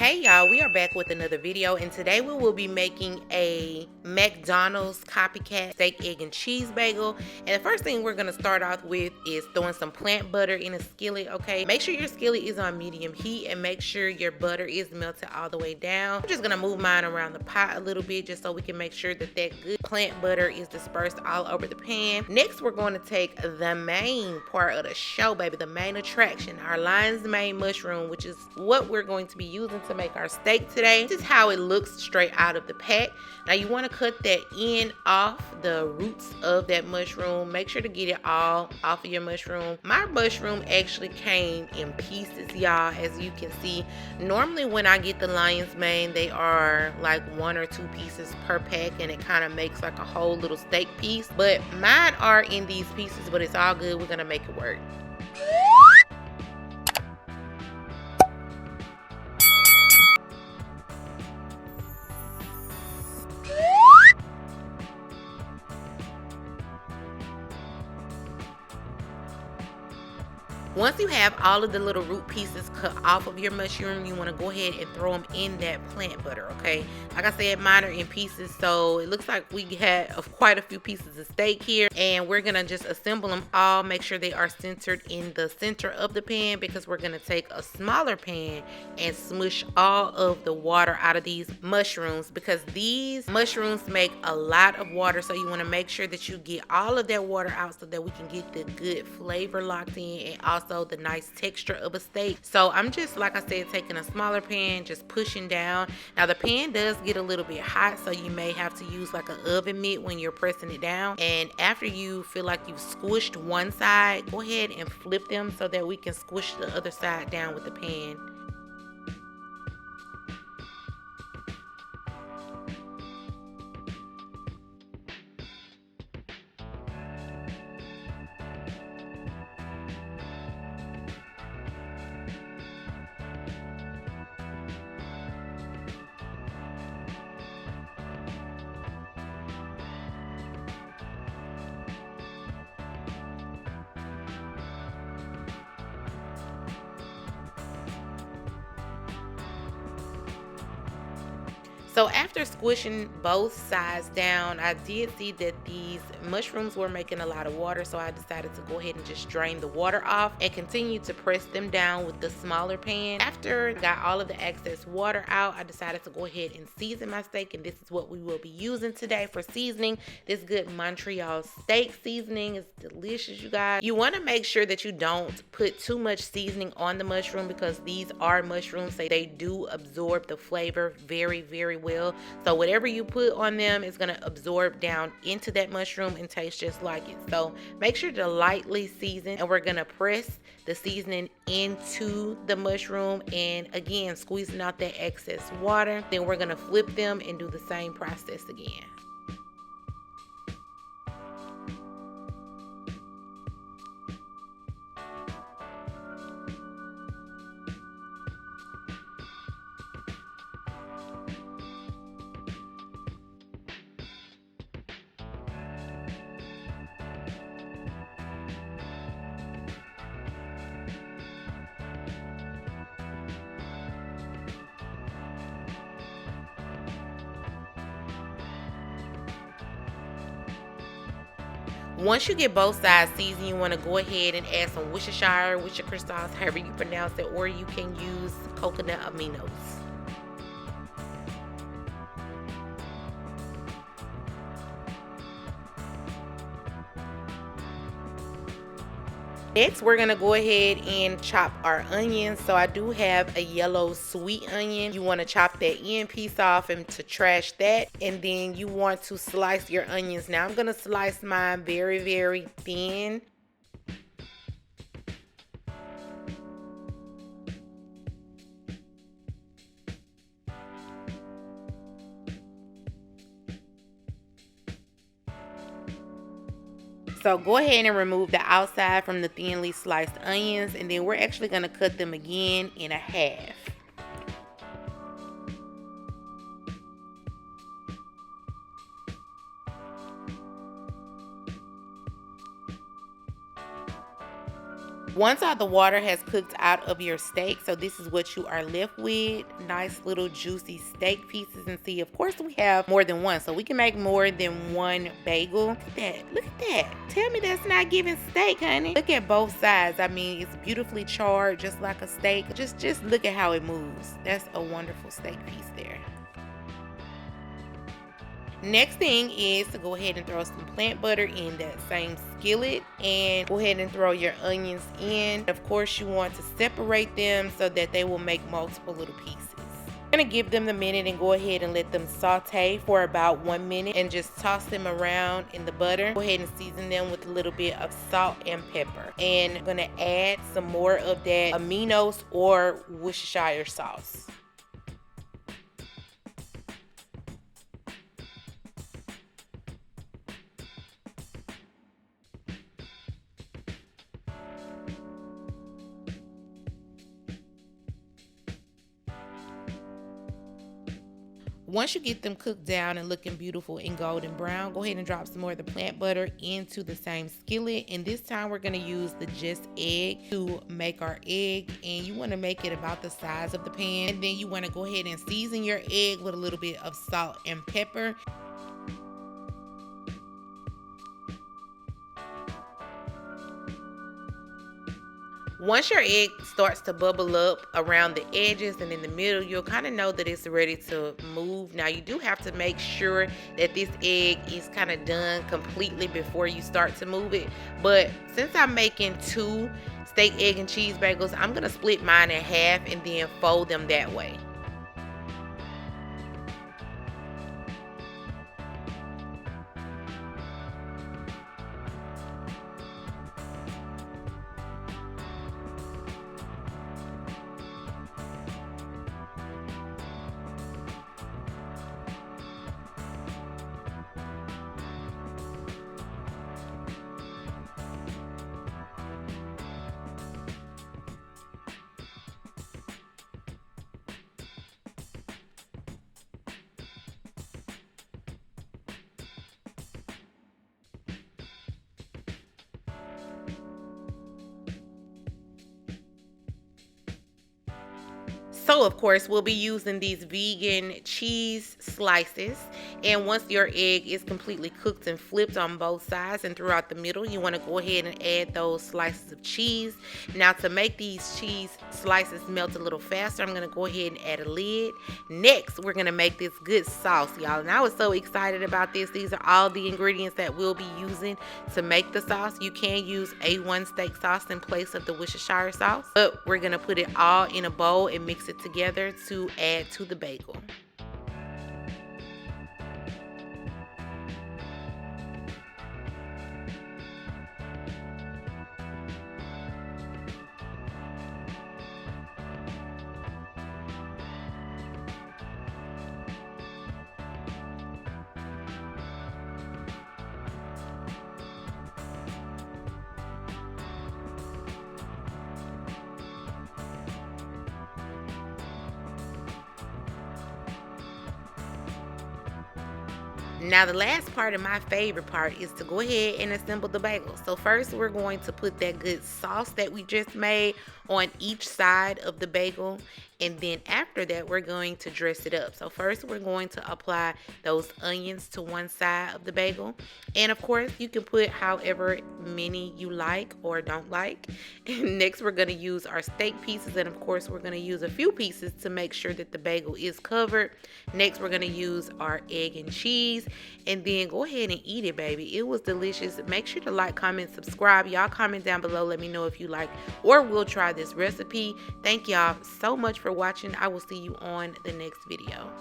Hey y'all, we are back with another video, and today we will be making a McDonald's copycat steak, egg, and cheese bagel. And the first thing we're going to start off with is throwing some plant butter in a skillet, okay? Make sure your skillet is on medium heat and make sure your butter is melted all the way down. I'm just going to move mine around the pot a little bit just so we can make sure that that good plant butter is dispersed all over the pan. Next, we're going to take the main part of the show, baby, the main attraction, our lion's mane mushroom, which is what we're going to be using to make our steak today. This is how it looks straight out of the pack. Now you want to cut that end off the roots of that mushroom. Make sure to get it all off of your mushroom. My mushroom actually came in pieces, y'all, as you can see. Normally when I get the lion's mane, they are like 1 or 2 pieces per pack, and it kind of makes like a whole little steak piece. But mine are in these pieces, but it's all good. We're gonna make it work. Once you have all of the little root pieces cut off of your mushroom, you want to go ahead and throw them in that plant butter, okay? Like I said, mine are in pieces, so it looks like we had quite a few pieces of steak here, and we're going to just assemble them all. Make sure they are centered in the center of the pan, because we're going to take a smaller pan and smush all of the water out of these mushrooms, because these mushrooms make a lot of water, so you want to make sure that you get all of that water out so that we can get the good flavor locked in and also the nice texture of a steak. So I'm just, like I said, taking a smaller pan, just pushing down. Now the pan does get a little bit hot, so you may have to use like an oven mitt when you're pressing it down. And after you feel like you've squished one side, go ahead and flip them so that we can squish the other side down with the pan. So after squishing both sides down, I did see that these mushrooms were making a lot of water, so I decided to go ahead and just drain the water off and continue to press them down with the smaller pan. After I got all of the excess water out, I decided to go ahead and season my steak, and this is what we will be using today for seasoning. This good Montreal steak seasoning is delicious, you guys. You want to make sure that you don't put too much seasoning on the mushroom, because these are mushrooms, so they do absorb the flavor very, very well. So whatever you put on them is going to absorb down into that mushroom and taste just like it. So make sure to lightly season, and we're going to press the seasoning into the mushroom, and again squeezing out that excess water. Then we're going to flip them and do the same process again. Once you get both sides seasoned, you want to go ahead and add some Worcestershire sauce, however you pronounce it, or you can use coconut Aminos. Next, we're going to go ahead and chop our onions. So I do have a yellow sweet onion. You want to chop that end piece off and to trash that. And then you want to slice your onions. Now I'm going to slice mine very, very thin. So go ahead and remove the outside from the thinly sliced onions, and then we're actually going to cut them again in a half. Once all the water has cooked out of your steak, so this is what you are left with. Nice little juicy steak pieces. And see, of course we have more than one, so we can make more than one bagel. Look at that, look at that. Tell me that's not giving steak, honey. Look at both sides. I mean, it's beautifully charred just like a steak. Just look at how it moves. That's a wonderful steak piece there. Next thing is to go ahead and throw some plant butter in that same skillet, and go ahead and throw your onions in. Of course, you want to separate them so that they will make multiple little pieces. I'm gonna give them a minute and go ahead and let them saute for about 1 minute and just toss them around in the butter. Go ahead and season them with a little bit of salt and pepper. And I'm gonna add some more of that Aminos or Worcestershire sauce. Once you get them cooked down and looking beautiful and golden brown, go ahead and drop some more of the plant butter into the same skillet. And this time we're going to use the just egg to make our egg. And you want to make it about the size of the pan. And then you want to go ahead and season your egg with a little bit of salt and pepper. Once your egg starts to bubble up around the edges and in the middle, you'll kind of know that it's ready to move. Now, you do have to make sure that this egg is kind of done completely before you start to move it. But since I'm making 2 steak, egg, and cheese bagels, I'm going to split mine in half and then fold them that way. So of course we'll be using these vegan cheese slices, and once your egg is completely cooked and flipped on both sides and throughout the middle, you want to go ahead and add those slices of cheese. Now, to make these cheese slices melt a little faster, I'm going to go ahead and add a lid. Next, we're going to make this good sauce, y'all, and I was so excited about this. These are all the ingredients that we'll be using to make the sauce. You can use A1 steak sauce in place of the Worcestershire sauce, but we're going to put it all in a bowl and mix it together to add to the bagel. Now, the last part and my favorite part is to go ahead and assemble the bagel. So first we're going to put that good sauce that we just made on each side of the bagel, and then after that we're going to dress it up. So first we're going to apply those onions to one side of the bagel, and of course you can put however many you like or don't like. And next we're going to use our steak pieces, and of course we're going to use a few pieces to make sure that the bagel is covered. Next we're going to use our egg and cheese, and then go ahead and eat it, baby. It was delicious. Make sure to like, comment, subscribe. Y'all comment down below, let me know if you like or will try this recipe. Thank y'all so much for watching. I will see you on the next video.